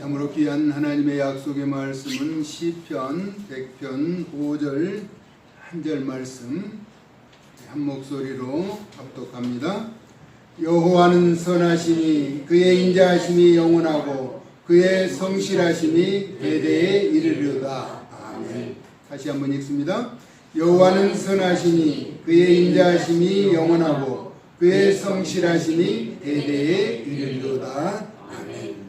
참으로 귀한 하나님의 약속의 말씀은 시편 100편 5절 한 절 말씀 한 목소리로 합독합니다. 여호와는 선하시니 그의 인자하심이 영원하고 그의 성실하심이 대대에 이르리로다. 아멘. 다시 한번 읽습니다. 여호와는 선하시니 그의 인자하심이 영원하고 그의 성실하심이 대대에 이르리로다. 아멘.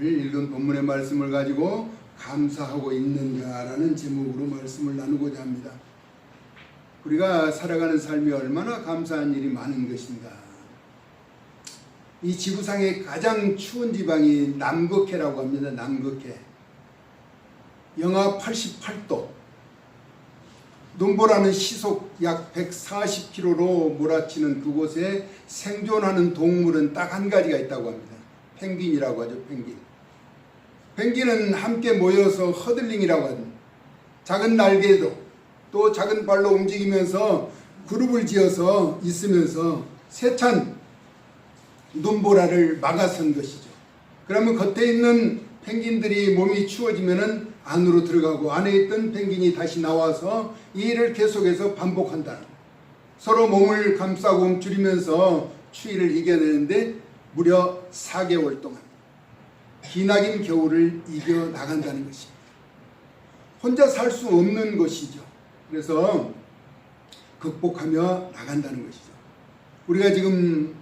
오늘 읽은 본문의 말씀을 가지고 감사하고 있는가라는 제목으로 말씀을 나누고자 합니다. 우리가 살아가는 삶이 얼마나 감사한 일이 많은 것인가. 이 지구상의 가장 추운 지방이 남극해라고 합니다. 남극해. 영하 88도. 눈보라는 시속 약 140km로 몰아치는 그곳에 생존하는 동물은 딱 한 가지가 있다고 합니다. 펭귄이라고 하죠. 펭귄. 펭귄은 함께 모여서 허들링이라고 합니다. 작은 날개도 또 작은 발로 움직이면서 그룹을 지어서 있으면서 세찬 눈보라를 막아선 것이죠. 그러면 겉에 있는 펭귄들이 몸이 추워지면은 안으로 들어가고 안에 있던 펭귄이 다시 나와서 이 일을 계속해서 반복한다. 서로 몸을 감싸고 움츠리면서 추위를 이겨내는데 무려 4개월 동안 기나긴 겨울을 이겨나간다는 것입니다. 혼자 살 수 없는 것이죠. 그래서 극복하며 나간다는 것이죠. 우리가 지금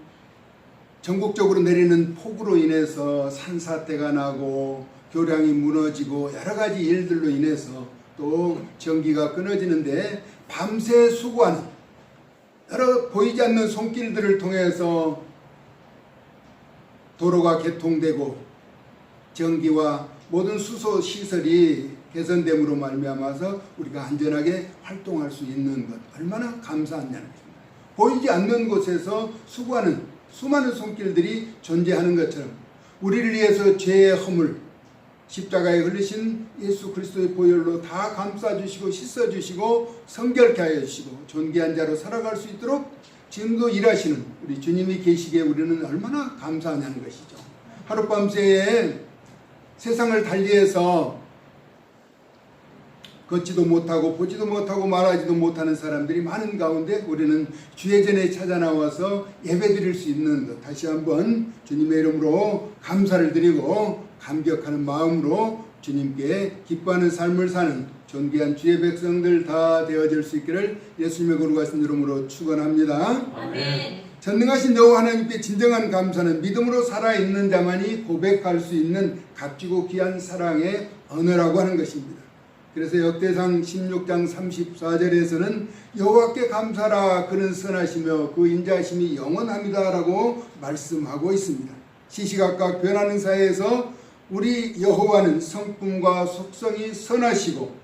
전국적으로 내리는 폭우로 인해서 산사태가 나고 교량이 무너지고 여러 가지 일들로 인해서 또 전기가 끊어지는데 밤새 수고하는 여러 보이지 않는 손길들을 통해서 도로가 개통되고 전기와 모든 수소 시설이 개선됨으로 말미암아서 우리가 안전하게 활동할 수 있는 것 얼마나 감사하냐는 것입니다. 보이지 않는 곳에서 수고하는 수많은 손길들이 존재하는 것처럼 우리를 위해서 죄의 허물 십자가에 흘리신 예수 그리스도의 보혈로 다 감싸주시고 씻어주시고 성결케 하여 주시고 존귀한 자로 살아갈 수 있도록 지금도 일하시는 우리 주님이 계시기에 우리는 얼마나 감사하냐는 것이죠. 하룻밤새에 세상을 달리해서 걷지도 못하고 보지도 못하고 말하지도 못하는 사람들이 많은 가운데 우리는 주의 전에 찾아 나와서 예배드릴 수 있는 것 다시 한번 주님의 이름으로 감사를 드리고 감격하는 마음으로 주님께 기뻐하는 삶을 사는 존귀한 주의 백성들 다 되어질 수 있기를 예수님의 거룩하신 이름으로 축원합니다. 아멘. 전능하신 여호와 하나님께 진정한 감사는 믿음으로 살아있는 자만이 고백할 수 있는 값지고 귀한 사랑의 언어라고 하는 것입니다. 그래서 역대상 16장 34절에서는 여호와께 감사라 그는 선하시며 그 인자하심이 영원합니다 라고 말씀하고 있습니다. 시시각각 변하는 사회에서 우리 여호와는 성품과 속성이 선하시고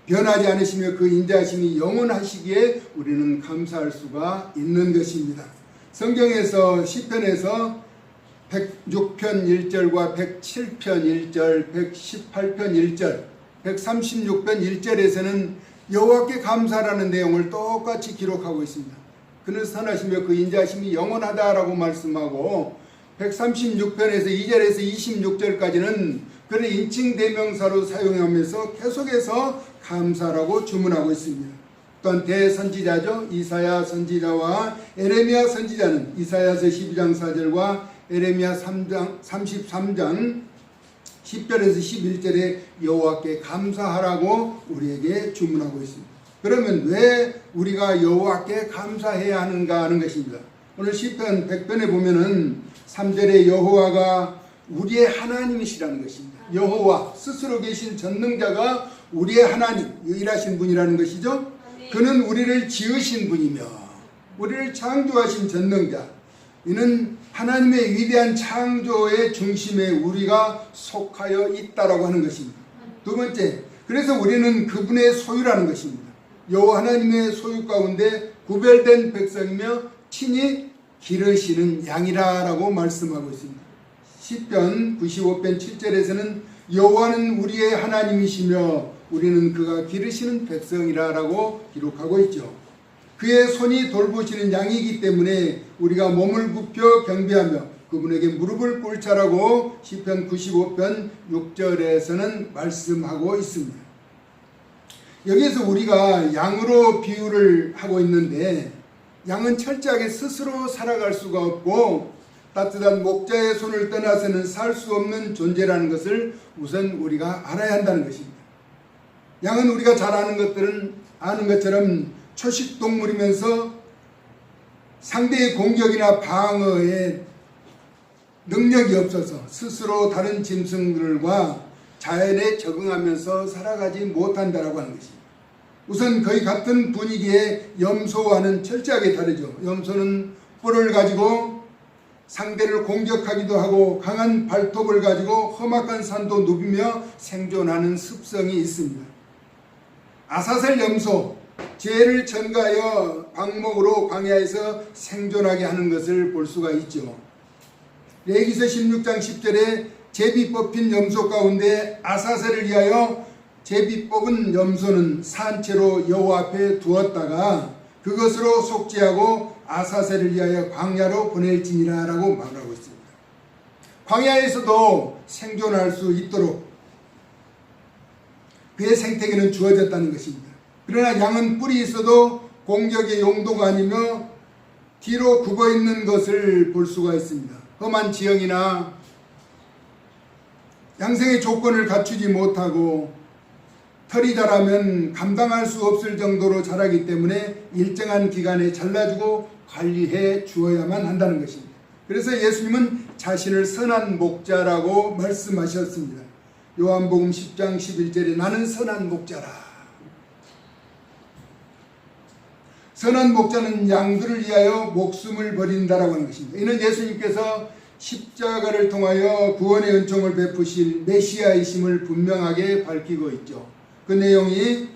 변하지 않으시며 그 인자하심이 영원하시기에 우리는 감사할 수가 있는 것입니다. 성경에서 시편에서 106편 1절과 107편 1절, 118편 1절, 136편 1절에서는 여호와께 감사라는 내용을 똑같이 기록하고 있습니다. 그는 선하시며 그 인자하심이 영원하다라고 말씀하고 136편에서 2절에서 26절까지는 그는 인칭대명사로 사용하면서 계속해서 감사라고 주문하고 있습니다. 또한 대선지자죠. 이사야 선지자와 에레미야 선지자는 이사야서 12장 4절과 에레미야 33장 10절에서 11절에 여호와께 감사하라고 우리에게 주문하고 있습니다. 그러면 왜 우리가 여호와께 감사해야 하는가 하는 것입니다. 오늘 시편 100편에 보면은 3절에 여호와가 우리의 하나님이시라는 것입니다. 여호와 스스로 계신 전능자가 우리의 하나님 유일하신 분이라는 것이죠. 그는 우리를 지으신 분이며 우리를 창조하신 전능자 이는 하나님의 위대한 창조의 중심에 우리가 속하여 있다라고 하는 것입니다. 두 번째, 그래서 우리는 그분의 소유라는 것입니다. 여호와 하나님의 소유 가운데 구별된 백성이며 친히 기르시는 양이라고 말씀하고 있습니다. 시편 95편 7절에서는 여호와는 우리의 하나님이시며 우리는 그가 기르시는 백성이라고 기록하고 있죠. 그의 손이 돌보시는 양이기 때문에 우리가 몸을 굽혀 경배하며 그분에게 무릎을 꿇자라고 시편 95편 6절에서는 말씀하고 있습니다. 여기에서 우리가 양으로 비유를 하고 있는데, 양은 철저하게 스스로 살아갈 수가 없고 따뜻한 목자의 손을 떠나서는 살 수 없는 존재라는 것을 우선 우리가 알아야 한다는 것입니다. 양은 우리가 잘 아는 것처럼 초식동물이면서 상대의 공격이나 방어에 능력이 없어서 스스로 다른 짐승들과 자연에 적응하면서 살아가지 못한다라고 하는 것입니다. 우선 거의 같은 분위기의 염소와는 철저하게 다르죠. 염소는 뿔을 가지고 상대를 공격하기도 하고 강한 발톱을 가지고 험악한 산도 누비며 생존하는 습성이 있습니다. 아사셀 염소, 죄를 전가하여 방목으로 광야에서 생존하게 하는 것을 볼 수가 있죠. 레위기서 16장 10절에 제비 뽑힌 염소 가운데 아사셀을 위하여 제비 뽑은 염소는 산채로 여호와 앞에 두었다가 그것으로 속죄하고 아사셀을 위하여 광야로 보낼지니라 라고 말하고 있습니다. 광야에서도 생존할 수 있도록 그의 생태계는 주어졌다는 것입니다. 그러나 양은 뿔이 있어도 공격의 용도가 아니며 뒤로 굽어 있는 것을 볼 수가 있습니다. 험한 지형이나 양생의 조건을 갖추지 못하고 털이 자라면 감당할 수 없을 정도로 자라기 때문에 일정한 기간에 잘라주고 관리해 주어야만 한다는 것입니다. 그래서 예수님은 자신을 선한 목자라고 말씀하셨습니다. 요한복음 10장 11절에 나는 선한 목자라. 선한 목자는 양들을 위하여 목숨을 버린다라고 하는 것입니다. 이는 예수님께서 십자가를 통하여 구원의 은총을 베푸실 메시아이심을 분명하게 밝히고 있죠. 그 내용이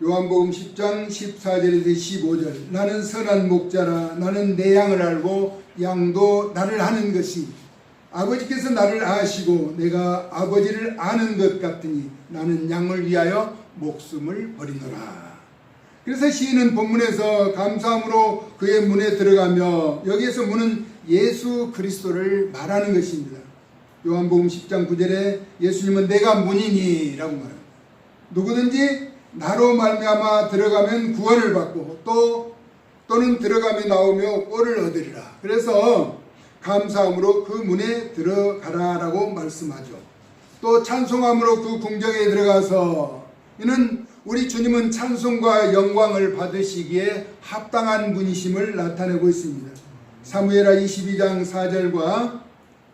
요한복음 10장 14절에서 15절 나는 선한 목자라 나는 내 양을 알고 양도 나를 아는 것이 아버지께서 나를 아시고 내가 아버지를 아는 것 같으니 나는 양을 위하여 목숨을 버리노라. 그래서 시인은 본문에서 감사함으로 그의 문에 들어가며 여기에서 문은 예수 그리스도를 말하는 것입니다. 요한복음 10장 9절에 예수님은 내가 문이니 라고 말합니다. 누구든지 나로 말미암아 들어가면 구원을 받고 또는 들어가며 나오며 꼴을 얻으리라. 그래서 감사함으로 그 문에 들어가라 라고 말씀하죠. 또 찬송함으로 그 궁정에 들어가서 이는 우리 주님은 찬송과 영광을 받으시기에 합당한 분이심을 나타내고 있습니다. 사무엘하 22장 4절과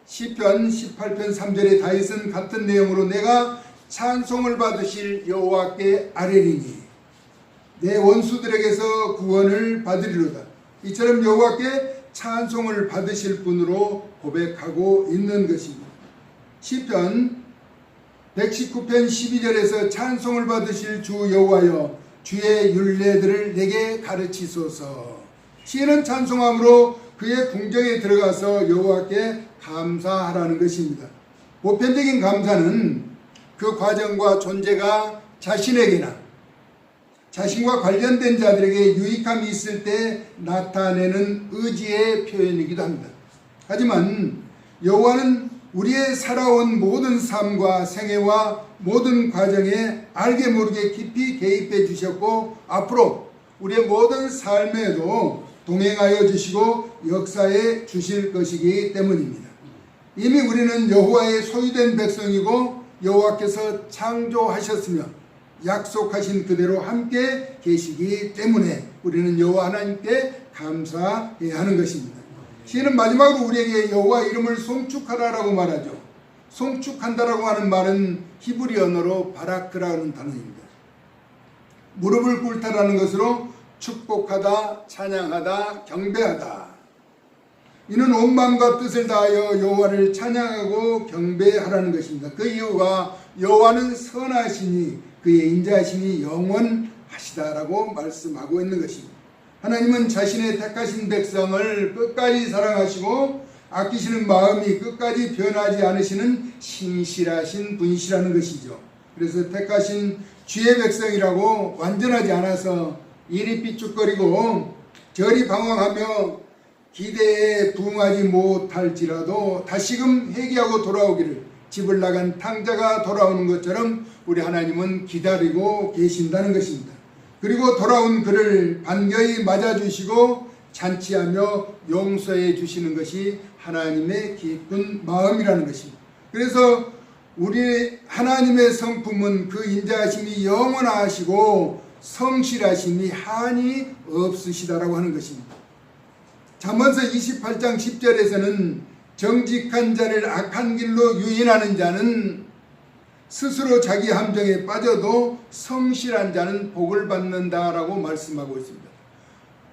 시편 18편 3절의 다윗은 같은 내용으로 내가 찬송을 받으실 여호와께 아뢰리니 내 원수들에게서 구원을 받으리로다. 이처럼 여호와께 찬송을 받으실 분으로 고백하고 있는 것입니다. 시편 119편 12절에서 찬송을 받으실 주 여호와여 주의 율례들을 내게 가르치소서. 시인은 찬송함으로 그의 궁정에 들어가서 여호와께 감사하라는 것입니다. 보편적인 감사는 그 과정과 존재가 자신에게나 자신과 관련된 자들에게 유익함이 있을 때 나타내는 의지의 표현이기도 합니다. 하지만 여호와는 우리의 살아온 모든 삶과 생애와 모든 과정에 알게 모르게 깊이 개입해 주셨고 앞으로 우리의 모든 삶에도 동행하여 주시고 역사해 주실 것이기 때문입니다. 이미 우리는 여호와의 소유된 백성이고 여호와께서 창조하셨으며 약속하신 그대로 함께 계시기 때문에 우리는 여호와 하나님께 감사해야 하는 것입니다. 시인은 마지막으로 우리에게 여호와 이름을 송축하라라고 말하죠. 송축한다라고 하는 말은 히브리 언어로 바라크라는 단어입니다. 무릎을 꿇다라는 것으로 축복하다, 찬양하다, 경배하다. 이는 온 마음과 뜻을 다하여 여호와를 찬양하고 경배하라는 것입니다. 그 이유가 여호와는 선하시니 그의 인자하심이 영원하시다라고 말씀하고 있는 것입니다. 하나님은 자신의 택하신 백성을 끝까지 사랑하시고 아끼시는 마음이 끝까지 변하지 않으시는 신실하신 분이시라는 것이죠. 그래서 택하신 주의 백성이라고 완전하지 않아서 이리 삐죽거리고 저리 방황하며 기대에 부응하지 못할지라도 다시금 회개하고 돌아오기를 집을 나간 탕자가 돌아오는 것처럼 우리 하나님은 기다리고 계신다는 것입니다. 그리고 돌아온 그를 반겨이 맞아주시고 잔치하며 용서해 주시는 것이 하나님의 깊은 마음이라는 것입니다. 그래서 우리 하나님의 성품은 그 인자하심이 영원하시고 성실하심이 한이 없으시다라고 하는 것입니다. 잠언서 28장 10절에서는 정직한 자를 악한 길로 유인하는 자는 스스로 자기 함정에 빠져도 성실한 자는 복을 받는다라고 말씀하고 있습니다.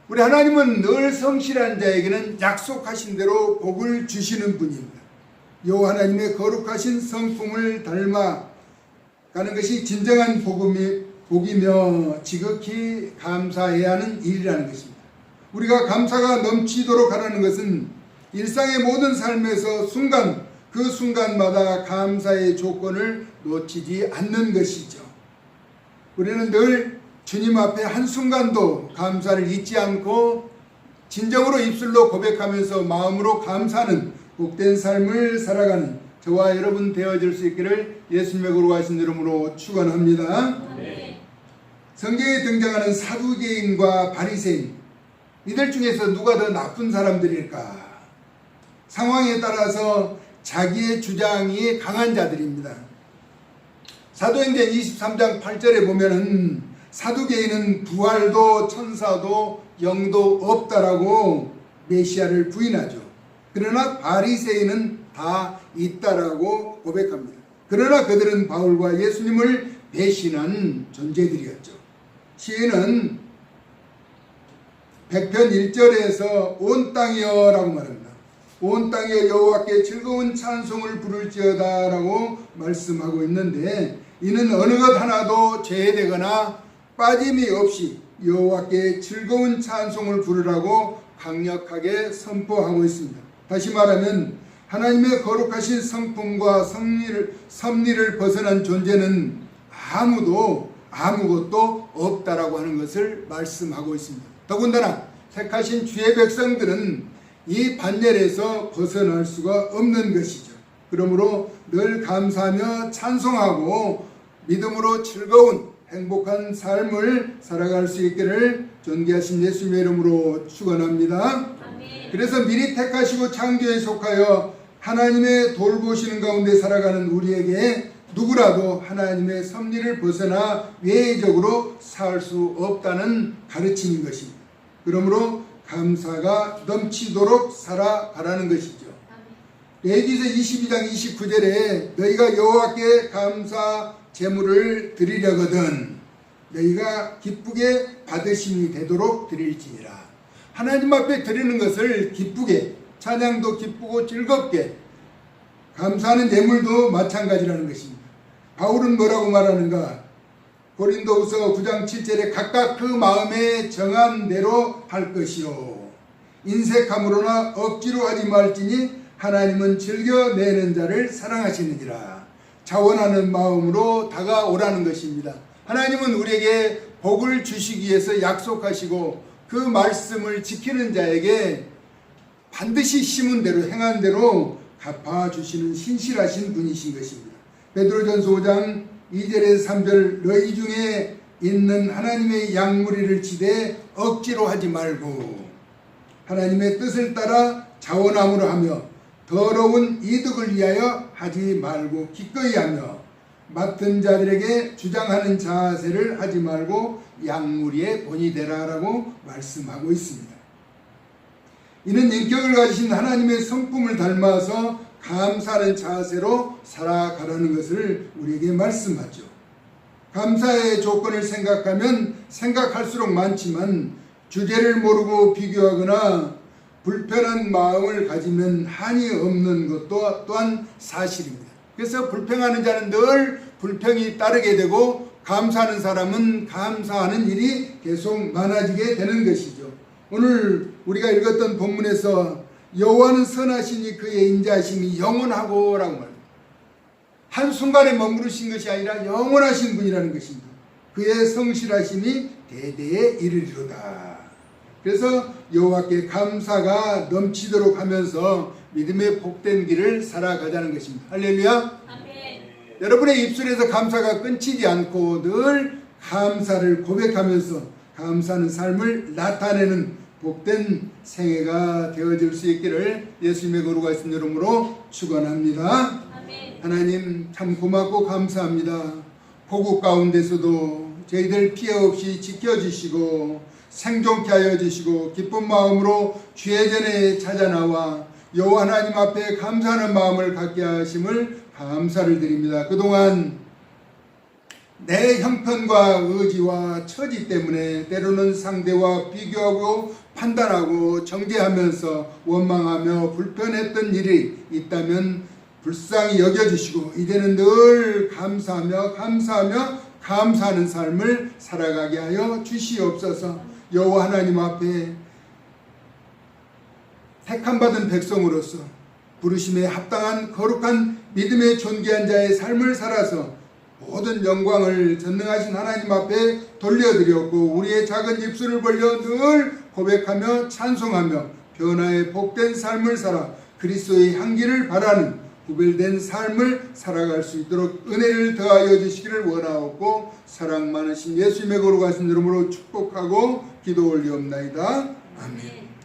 우리 하나님은 늘 성실한 자에게는 약속하신 대로 복을 주시는 분입니다. 여호와 하나님의 거룩하신 성품을 닮아가는 것이 진정한 복이며 지극히 감사해야 하는 일이라는 것입니다. 우리가 감사가 넘치도록 하라는 것은 일상의 모든 삶에서 그 순간마다 감사의 조건을 놓치지 않는 것이죠. 우리는 늘 주님 앞에 한순간도 감사를 잊지 않고 진정으로 입술로 고백하면서 마음으로 감사하는 복된 삶을 살아가는 저와 여러분 되어질 수 있기를 예수님의 거룩하신 이름으로 축원합니다. 네. 성경에 등장하는 사두개인과 바리새인, 이들 중에서 누가 더 나쁜 사람들일까? 상황에 따라서 자기의 주장이 강한 자들입니다. 사도행전 23장 8절에 보면은 사두개인은 부활도 천사도 영도 없다라고 메시아를 부인하죠. 그러나 바리새인은 다 있다라고 고백합니다. 그러나 그들은 바울과 예수님을 배신한 존재들이었죠. 시인은 100편 1절에서 온 땅이여 라고 말합니다. 온 땅이여 여호와께 즐거운 찬송을 부를지어다 라고 말씀하고 있는데, 이는 어느 것 하나도 제외되거나 빠짐이 없이 여호와께 즐거운 찬송을 부르라고 강력하게 선포하고 있습니다. 다시 말하면 하나님의 거룩하신 성품과 섭리를 벗어난 존재는 아무것도 없다라고 하는 것을 말씀하고 있습니다. 더군다나 택하신 주의 백성들은 이 반열에서 벗어날 수가 없는 것이죠. 그러므로 늘 감사하며 찬송하고 믿음으로 즐거운 행복한 삶을 살아갈 수 있기를 존귀하신 예수님의 이름으로 축원합니다. 그래서 미리 택하시고 창조에 속하여 하나님의 돌보시는 가운데 살아가는 우리에게 누구라도 하나님의 섭리를 벗어나 외적으로 살 수 없다는 가르침인 것입니다. 그러므로 감사가 넘치도록 살아가라는 것이죠. 레위기서 22장 29절에 너희가 여호와께 감사 제물을 드리려거든 너희가 기쁘게 받으심이 되도록 드릴지니라. 하나님 앞에 드리는 것을 기쁘게, 찬양도 기쁘고 즐겁게, 감사하는 예물도 마찬가지라는 것입니다. 바울은 뭐라고 말하는가? 고린도후서 9장 7절에 각각 그 마음에 정한 대로 할 것이요 인색함으로나 억지로 하지 말지니 하나님은 즐겨내는 자를 사랑하시느니라. 자원하는 마음으로 다가오라는 것입니다. 하나님은 우리에게 복을 주시기 위해서 약속하시고 그 말씀을 지키는 자에게 반드시 심은 대로 행한 대로 갚아주시는 신실하신 분이신 것입니다. 베드로전서 5장 2절에서 3절 너희 중에 있는 하나님의 양무리를 치되 억지로 하지 말고 하나님의 뜻을 따라 자원함으로 하며 더러운 이득을 위하여 하지 말고 기꺼이 하며 맡은 자들에게 주장하는 자세를 하지 말고 양무리의 본이 되라라고 말씀하고 있습니다. 이는 인격을 가지신 하나님의 성품을 닮아서 감사하는 자세로 살아가라는 것을 우리에게 말씀하죠. 감사의 조건을 생각하면 생각할수록 많지만 주제를 모르고 비교하거나 불편한 마음을 가지면 한이 없는 것도 또한 사실입니다. 그래서 불평하는 자는 늘 불평이 따르게 되고 감사하는 사람은 감사하는 일이 계속 많아지게 되는 것이죠. 오늘 우리가 읽었던 본문에서 여호와는 선하시니 그의 인자하심이 영원하고 라고 말합니다. 한순간에 머무르신 것이 아니라 영원하신 분이라는 것입니다. 그의 성실하심이 대대에 이르리로다. 그래서 여호와께 감사가 넘치도록 하면서 믿음의 복된 길을 살아가자는 것입니다. 할렐루야. 아멘. 여러분의 입술에서 감사가 끊이지 않고 늘 감사를 고백하면서 감사하는 삶을 나타내는 복된 생애가 되어질 수 있기를 예수님의 거룩하신 이름으로 축원합니다. 아멘. 하나님 참 고맙고 감사합니다. 폭우 가운데서도 저희들 피해 없이 지켜주시고 생존케 하여 주시고 기쁜 마음으로 주의 전에 찾아 나와 여호와 하나님 앞에 감사하는 마음을 갖게 하심을 감사를 드립니다. 그동안 내 형편과 의지와 처지 때문에 때로는 상대와 비교하고 판단하고 정죄하면서 원망하며 불편했던 일이 있다면 불쌍히 여겨주시고 이제는 늘 감사하며 감사하는 삶을 살아가게 하여 주시옵소서. 여호와 하나님 앞에 택함받은 백성으로서 부르심에 합당한 거룩한 믿음의 존귀한 자의 삶을 살아서 모든 영광을 전능하신 하나님 앞에 돌려드렸고 우리의 작은 입술을 벌려 늘 고백하며 찬송하며 변화의 복된 삶을 살아 그리스도의 향기를 바라는 구별된 삶을 살아갈 수 있도록 은혜를 더하여 주시기를 원하옵고 사랑 많으신 예수님의 거룩하신 이름으로 축복하고 기도 올리옵나이다. 아멘.